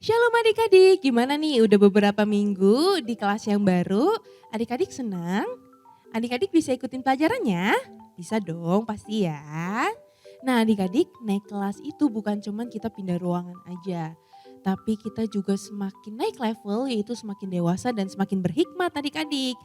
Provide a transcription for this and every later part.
Shalom adik-adik, gimana nih udah beberapa minggu di kelas yang baru? Adik-adik senang? Adik-adik bisa ikutin pelajarannya? Bisa dong pasti ya. Nah adik-adik naik kelas itu bukan cuman kita pindah ruangan aja. Tapi kita juga semakin naik level yaitu semakin dewasa dan semakin berhikmat adik-adik.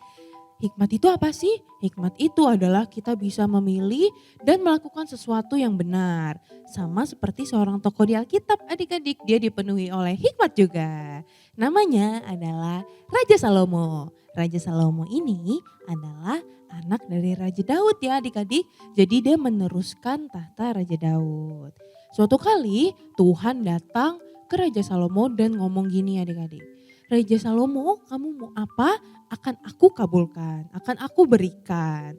Hikmat itu apa sih? Hikmat itu adalah kita bisa memilih dan melakukan sesuatu yang benar. Sama seperti seorang tokoh di Alkitab adik-adik, dia dipenuhi oleh hikmat juga. Namanya adalah Raja Salomo. Raja Salomo ini adalah anak dari Raja Daud ya adik-adik. Jadi dia meneruskan tahta Raja Daud. Suatu kali Tuhan datang ke Raja Salomo dan ngomong gini adik-adik. Raja Salomo, kamu mau apa? Akan aku kabulkan, akan aku berikan.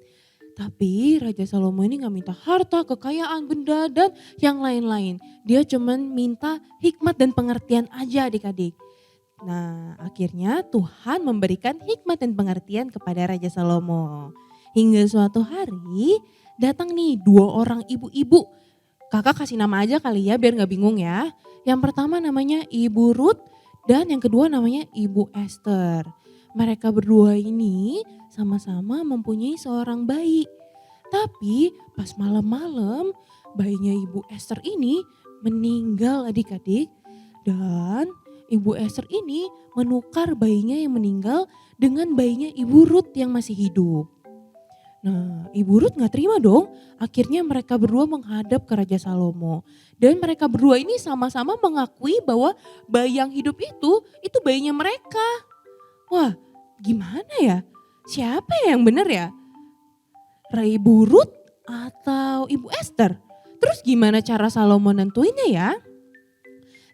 Tapi Raja Salomo ini gak minta harta, kekayaan, benda dan yang lain-lain. Dia cuman minta hikmat dan pengertian aja adik-adik. Nah akhirnya Tuhan memberikan hikmat dan pengertian kepada Raja Salomo. Hingga suatu hari datang nih dua orang ibu-ibu. Kakak kasih nama aja kali ya biar gak bingung ya. Yang pertama namanya Ibu Ruth. Dan yang kedua namanya Ibu Esther. Mereka berdua ini sama-sama mempunyai seorang bayi. Tapi pas malam-malam bayinya Ibu Esther ini meninggal adik-adik. Dan Ibu Esther ini menukar bayinya yang meninggal dengan bayinya Ibu Ruth yang masih hidup. Nah Ibu Ruth gak terima dong, akhirnya mereka berdua menghadap ke Raja Salomo. Dan mereka berdua ini sama-sama mengakui bahwa bayi yang hidup itu bayinya mereka. Wah gimana ya, siapa yang benar ya? Ibu Ruth atau Ibu Esther? Terus gimana cara Salomo nentuinnya ya?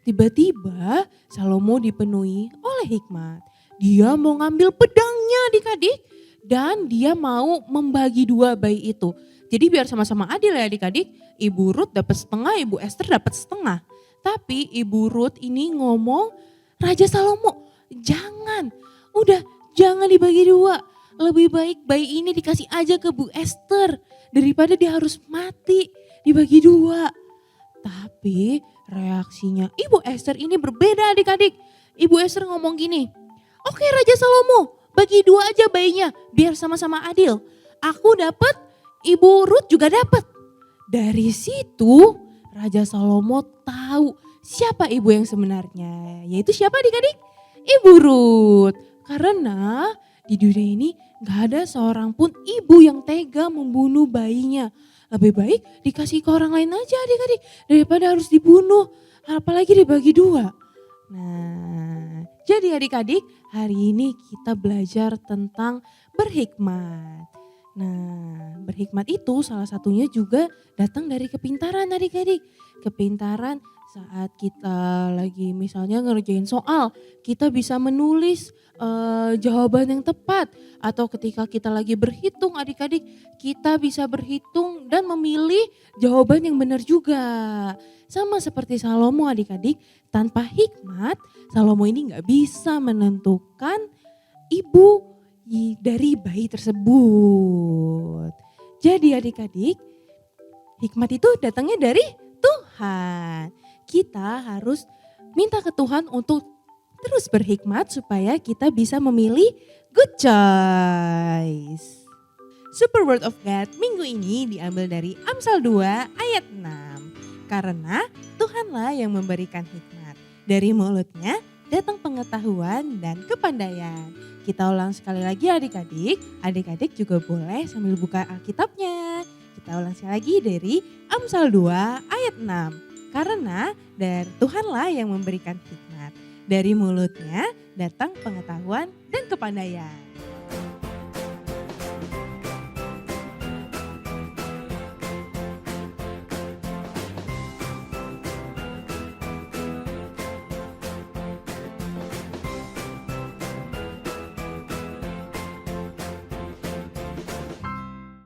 Tiba-tiba Salomo dipenuhi oleh hikmat. Dia mau ngambil pedangnya adik-adik. Dan dia mau membagi dua bayi itu. Jadi biar sama-sama adil ya adik-adik. Ibu Ruth dapat setengah, Ibu Esther dapat setengah. Tapi Ibu Ruth ini ngomong, Raja Salomo jangan dibagi dua. Lebih baik bayi ini dikasih aja ke Bu Esther. Daripada dia harus mati dibagi dua. Tapi reaksinya Ibu Esther ini berbeda adik-adik. Ibu Esther ngomong gini, oke Raja Salomo, bagi dua aja bayinya biar sama-sama adil. Aku dapat, Ibu Ruth juga dapat. Dari situ Raja Salomo tahu siapa ibu yang sebenarnya. Yaitu siapa adik-adik? Ibu Ruth. Karena di dunia ini gak ada seorang pun ibu yang tega membunuh bayinya. Lebih baik dikasih ke orang lain aja adik-adik daripada harus dibunuh. Apalagi dibagi dua. Nah, jadi adik-adik hari ini kita belajar tentang berhikmat. Nah, berhikmat itu salah satunya juga datang dari kepintaran adik-adik. Kepintaran saat kita lagi misalnya ngerjain soal, kita bisa menulis jawaban yang tepat. Atau ketika kita lagi berhitung adik-adik, kita bisa berhitung dan memilih jawaban yang benar juga. Sama seperti Salomo adik-adik, tanpa hikmat Salomo ini gak bisa menentukan ibu dari bayi tersebut. Jadi adik-adik, hikmat itu datangnya dari Tuhan. Kita harus minta ke Tuhan untuk terus berhikmat supaya kita bisa memilih good choice. Super Word of God minggu ini diambil dari Amsal 2 ayat 6. Karena Tuhanlah yang memberikan hikmat. Dari mulutnya datang pengetahuan dan kepandaian. Kita ulang sekali lagi adik-adik. Adik-adik juga boleh sambil buka Alkitabnya. Kita ulang sekali lagi dari Amsal 2 ayat 6. Karena dari Tuhanlah yang memberikan hikmat. Dari mulutnya datang pengetahuan dan kepandaian.